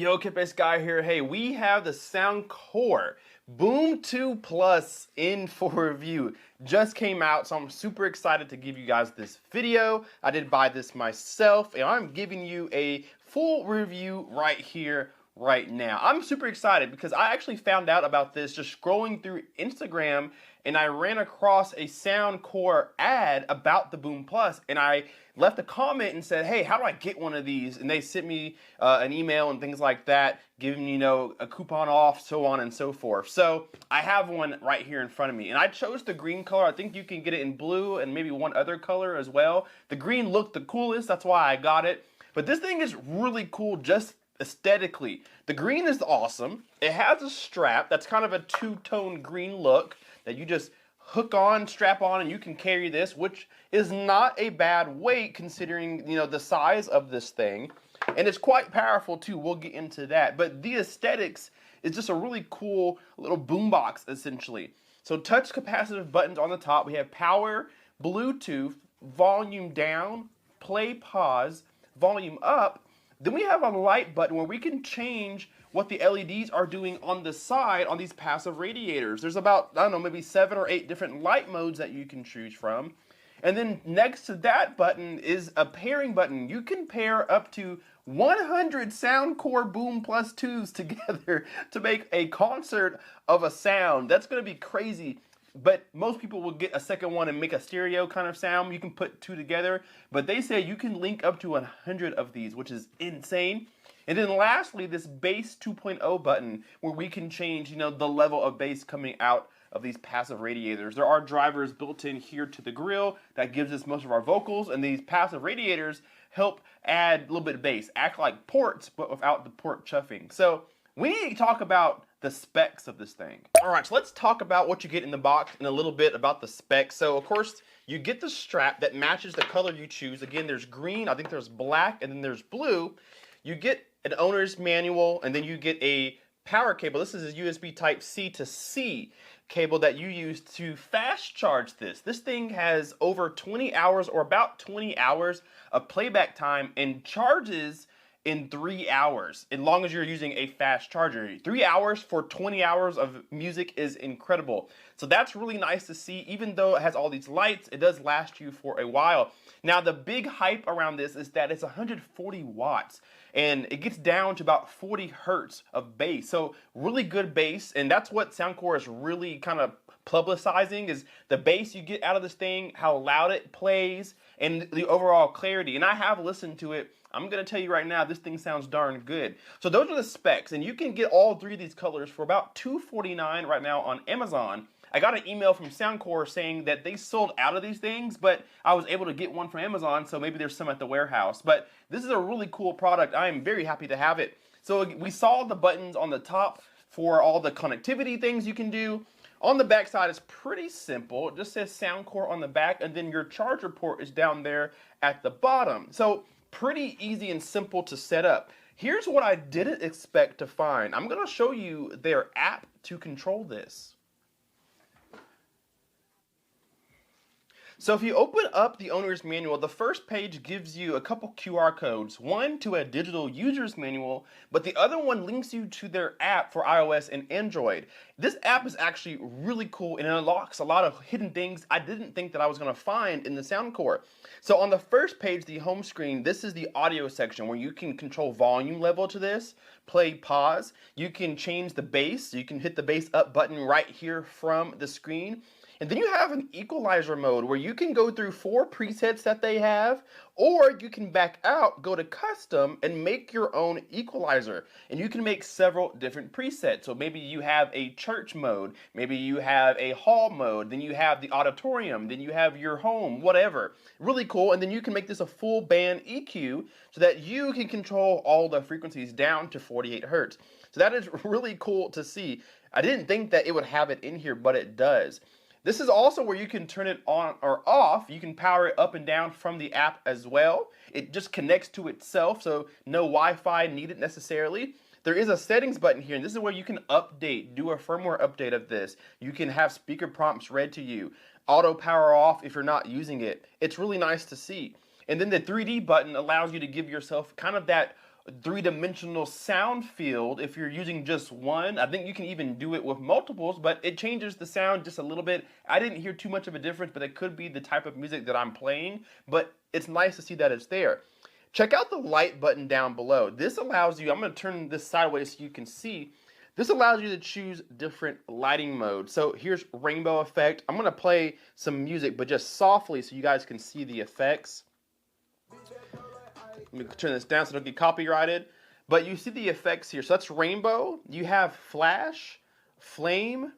Yo, Kip-Based Guy here. Hey, we have the Soundcore Boom 2 Plus in for review. Just came out, so I'm super excited to give you guys this video. I did buy this myself, and I'm giving you a full review right here, right now. I'm super excited because I actually found out about this just scrolling through Instagram, and I ran across a Soundcore ad about the Boom Plus, and I left a comment and said, hey, how do I get one of these? And they sent me an email and things like that, giving me, a coupon off, so on and so forth. So I have one right here in front of me, and I chose the green color. I think you can get it in blue and maybe one other color as well. The green looked the coolest, that's why I got it. But this thing is really cool just aesthetically. The green is awesome. It has a strap that's kind of a two-tone green look that you just hook on, strap on, and you can carry this, which is not a bad weight considering, the size of this thing. And it's quite powerful too. We'll get into that. But the aesthetics is just a really cool little boombox essentially. So touch capacitive buttons on the top. We have power, Bluetooth, volume down, play, pause, volume up. Then we have a light button where we can change what the LEDs are doing on the side on these passive radiators. There's about, I don't know, maybe 7 or 8 different light modes that you can choose from. And then next to that button is a pairing button. You can pair up to 100 Soundcore Boom Plus 2s together to make a concert of a sound. That's going to be crazy. But most people will get a second one and make a stereo kind of sound. You can put 2 together. But they say you can link up to 100 of these, which is insane. And then lastly, this bass 2.0 button where we can change, the level of bass coming out of these passive radiators. There are drivers built in here to the grill that gives us most of our vocals, and these passive radiators help add a little bit of bass, act like ports, but without the port chuffing. So we need to talk about the specs of this thing. All right, so let's talk about what you get in the box and a little bit about the specs. So of course, you get the strap that matches the color you choose. Again, there's green, I think there's black, and then there's blue. You get an owner's manual, and then you get a power cable. This is a USB type C to C cable that you use to fast charge this. This thing has over 20 hours or about 20 hours of playback time and charges in 3 hours, as long as you're using a fast charger. 3 hours for 20 hours of music is incredible. So that's really nice to see. Even though it has all these lights, it does last you for a while. Now the big hype around this is that it's 140 watts and it gets down to about 40 hertz of bass. So really good bass, and that's what Soundcore is really kind of publicizing, is the bass you get out of this thing, how loud it plays, and the overall clarity. And I have listened to it. I'm going to tell you right now, this thing sounds darn good. So those are the specs, and you can get all 3 of these colors for about $249 right now on Amazon. I got an email from Soundcore saying that they sold out of these things, but I was able to get one from Amazon, so maybe there's some at the warehouse. But this is a really cool product. I am very happy to have it. So we saw the buttons on the top for all the connectivity things you can do. On the back side, it's pretty simple. It just says Soundcore on the back, and then your charger port is down there at the bottom. So pretty easy and simple to set up. Here's what I didn't expect to find. I'm going to show you their app to control this. So if you open up the owner's manual, the first page gives you a couple QR codes, one to a digital user's manual, but the other one links you to their app for iOS and Android. This app is actually really cool, and it unlocks a lot of hidden things I didn't think that I was going to find in the Soundcore. So on the first page, the home screen, this is the audio section where you can control volume level to this, play, pause. You can change the bass. You can hit the bass up button right here from the screen. And then you have an equalizer mode where you can go through 4 presets that they have, or you can back out, go to custom, and make your own equalizer. And you can make several different presets. So maybe you have a church mode, maybe you have a hall mode, then you have the auditorium, then you have your home, whatever. Really cool. And then you can make this a full band EQ so that you can control all the frequencies down to 48 hertz. So that is really cool to see. I didn't think that it would have it in here, but it does. This is also where you can turn it on or off. You can power it up and down from the app as well. It just connects to itself, so no Wi-Fi needed necessarily. There is a settings button here, and this is where you can update, do a firmware update of this. You can have speaker prompts read to you, auto power off if you're not using it. It's really nice to see. And then the 3D button allows you to give yourself kind of that three-dimensional sound field if you're using just one. I think you can even do it with multiples, but it changes the sound just a little bit. I didn't hear too much of a difference, but it could be the type of music that I'm playing, but it's nice to see that it's there. Check out the light button down below. This allows you, I'm going to turn this sideways so you can see. This allows you to choose different lighting modes. So here's rainbow effect. I'm going to play some music, but just softly so you guys can see the effects. Let me turn this down so it don't get copyrighted. But you see the effects here. So that's rainbow. You have flash, flame,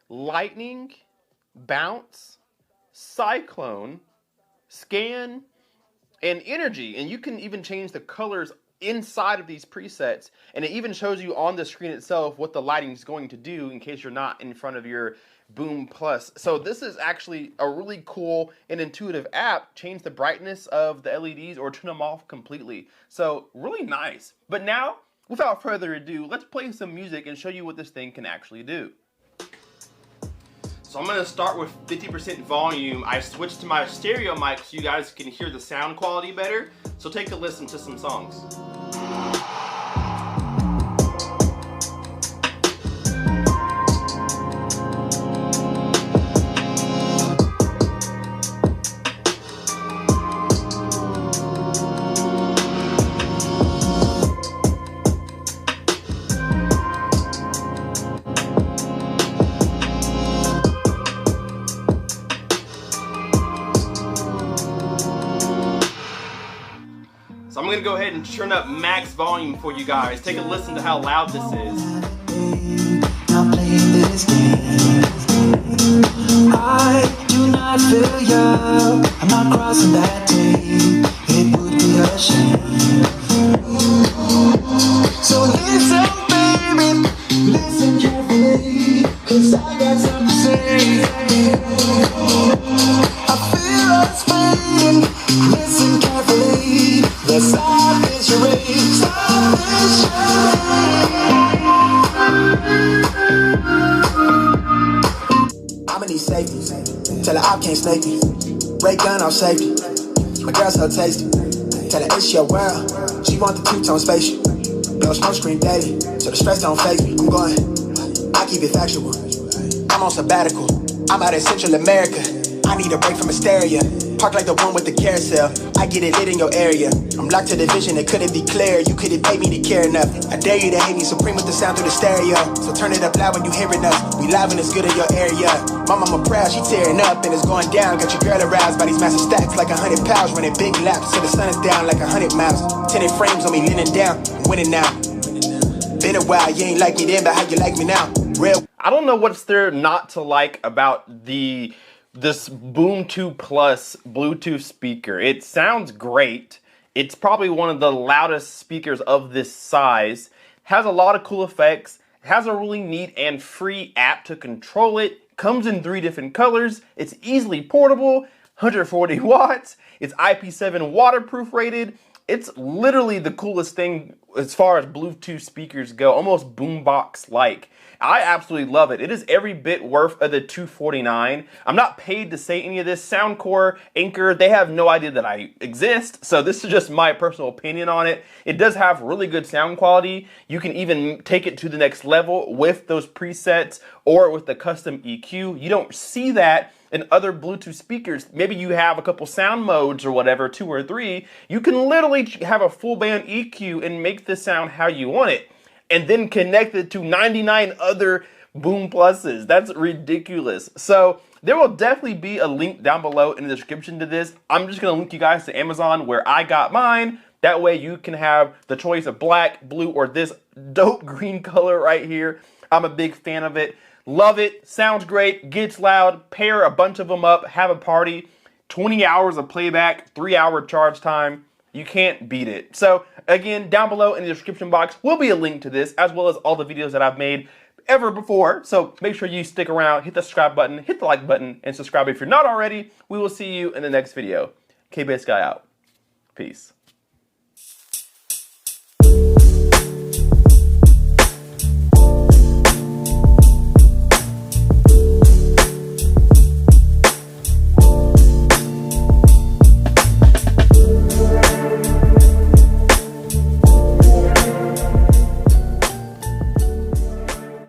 lightning, bounce, cyclone, scan, and energy. And you can even change the colors inside of these presets, and it even shows you on the screen itself what the lighting is going to do in case you're not in front of your Boom Plus. So this is actually a really cool and intuitive app. Change the brightness of the LEDs or turn them off completely. So really nice. But now, without further ado, let's play some music and show you what this thing can actually do. So I'm going to start with 50% volume. I switched to my stereo mic so you guys can hear the sound quality better. So take a listen to some songs. So I'm going to go ahead and turn up max volume for you guys. Take a listen to how loud this is. I do not feel you. I'm not crossing that day. It would be a shame. So listen, baby, listen carefully, 'cause I got something to say. I feel us fading. Listen carefully. The sound is your race. I'ma need safety. Tell her I can't snake me. Ray gun off safety. My girl's so tasty. Tell her it's your world. She want the two-tone spaceship. Blow smoke screen daily, so the stress don't phase me. I'm going, I keep it factual. I'm on sabbatical. I'm out in Central America. I need a break from hysteria. Park like the one with the carousel. I get it lit in your area. I'm locked to the vision, it couldn't be clear. You couldn't pay me to care enough. I dare you to hate me supreme with the sound through the stereo. So turn it up loud when you hearing us. We live and it's good in your area. My mama proud, she tearing up and it's going down. Got your girl aroused by these massive stacks like 100 pounds. Running big laps till the sun is down like 100 miles. Tinted frames on me leaning down. I'm winning now. Been a while, you ain't like me then, but how you like me now? Real. I don't know what's there not to like about this Boom 2 Plus Bluetooth speaker. It sounds great. It's probably one of the loudest speakers of this size. Has a lot of cool effects. Has a really neat and free app to control it. Comes in 3 different colors. It's easily portable, 140 watts. It's IP7 waterproof rated. It's literally the coolest thing as far as Bluetooth speakers go, almost boombox-like. I absolutely love it. It is every bit worth of the $249. I'm not paid to say any of this. Soundcore, Anchor, they have no idea that I exist, so this is just my personal opinion on it. It does have really good sound quality. You can even take it to the next level with those presets or with the custom EQ. You don't see that in other Bluetooth speakers. Maybe you have a couple sound modes or whatever, 2 or 3. You can literally have a full band EQ and make this sound how you want it, and then connect it to 99 other Boom Pluses. That's ridiculous. So there will definitely be a link down below in the description to this. I'm just gonna link you guys to Amazon where I got mine. That way you can have the choice of black, blue, or this dope green color right here. I'm a big fan of it. Love it, sounds great, gets loud, pair a bunch of them up, have a party, 20 hours of playback, 3-hour charge time. You can't beat it. So again, down below in the description box will be a link to this, as well as all the videos that I've made ever before. So make sure you stick around, hit the subscribe button, hit the like button, and subscribe if you're not already. We will see you in the next video. KBS Guy out. Peace.